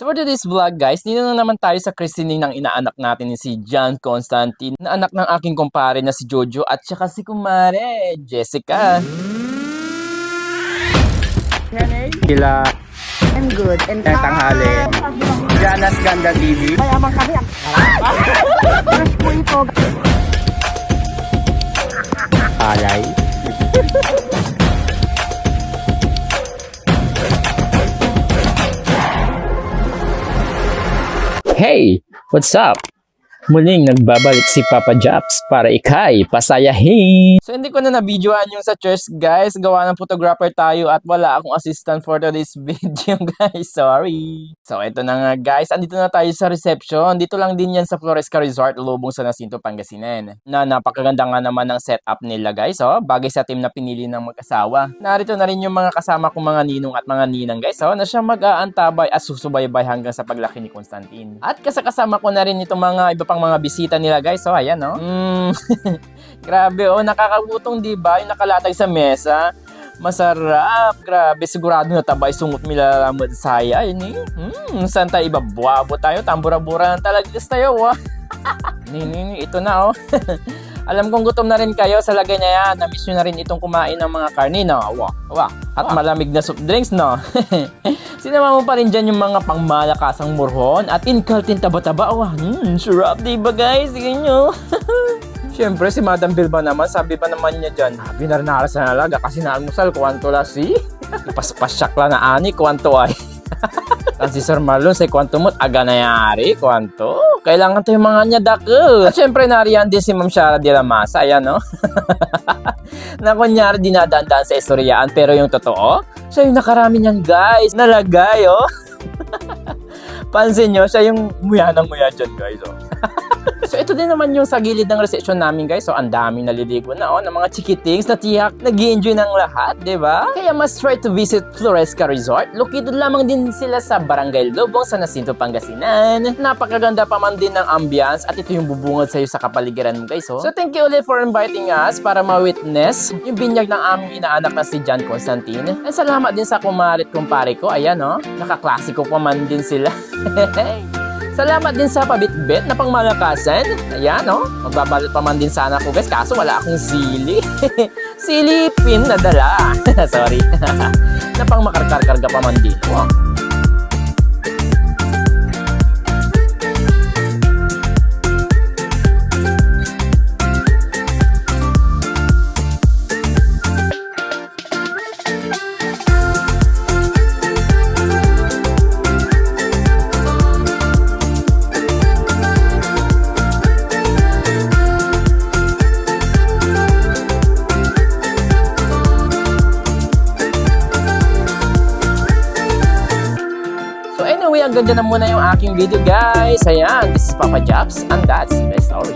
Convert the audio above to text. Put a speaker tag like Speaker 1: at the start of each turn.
Speaker 1: So for today's vlog guys, dito na naman tayo sa christening ng inaanak natin ni si John Constantine, na anak ng aking kumpare na si Jojo at saka si kumare Jessica.
Speaker 2: Sila
Speaker 3: I'm good. And
Speaker 2: tanghali. Jana's Ganda TV.
Speaker 3: mayaman kami. Fresh po ito.
Speaker 2: Alay.
Speaker 1: Hey! What's up? Muling nagbabalik si Papa Japs para ikay pasayahin. So hindi ko na na-videoan yung sa church guys. Gawa ng photographer tayo at wala akong assistant for today's video guys. Sorry. So ito na nga guys. Andito na tayo sa reception. Dito lang din yan sa Floresca Resort, Lubong, San Jacinto, Pangasinan. Na napakaganda nga naman ng setup nila guys. Oh, bagay sa team na pinili ng mag-asawa. Narito na rin yung mga kasama kong mga ninong at mga ninang guys. Oh, na siya mag-aantabay at susubaybay hanggang sa paglaki ni Constantine. At kasama ko na rin itong mga iba pang mga bisita nila guys. So ayan oh. Grabe oh, nakakagutom di ba? Yung nakalatag sa mesa. Masarap. Grabe, sigurado na tabay sungot milalamod saya. Yun eh. Saan tayo ibabuabo tayo? Tambura-bura ng talagas tayo ah. Ito na oh. Alam kong gutom na rin kayo sa lagay na yan. Na-miss nyo na rin itong kumain ng mga karne, no? At malamig na soft drinks, no? Sinama mo pa rin dyan yung mga pangmalakasang murhon at inkaltin taba-taba. Sarap, diba guys? Sige nyo. Siyempre, si Madam Bilba naman, sabi pa naman niya dyan, binarnaras na nalaga kasi naalmusal, kwanto la si? Ipaspasak la na ani, kwanto ay. Kan si Sir Marlon sa kwanto mo't aga na yari, kwanto. Kailangan tayo mga niya dako. At syempre nariyan din si Ma'am Shara de la Masa, ayan no. Na kunyari dinadaan-daan sa istoryaan pero yung totoo, siya yung nakarami niyan guys, nalagay oh. Pansin nyo, siya yung muya ng muya dyan guys oh. So ito din naman yung sa gilid ng reception namin guys. So ang daming naliligo na ng mga chikitings na tiyak nag-i-enjoy ng lahat, di ba? Kaya must try to visit Floresca Resort. Located lamang din sila sa Barangay Lubong, San Jacinto, Pangasinan. Napakaganda pa man din ng ambience at ito yung bubungad sa'yo sa kapaligiran mo guys. So thank you ulit for inviting us para ma-witness yung binyag ng aming inaanak na si John Constantine. And salamat din sa kumarit kumpare ko. Ayan oh, nakaklasiko pa man din sila. Salamat din sa pabitbit na pangmalakasan. Ayan, oh. Magbabalot pa man din sana ako, guys. Kaso wala akong sili. Silipin na dala. Sorry. Na pang makarkar-karga pa man din. Wow. Hanggang dyan na muna yung aking video guys. Ayan, this is Papa Japs and that's my story.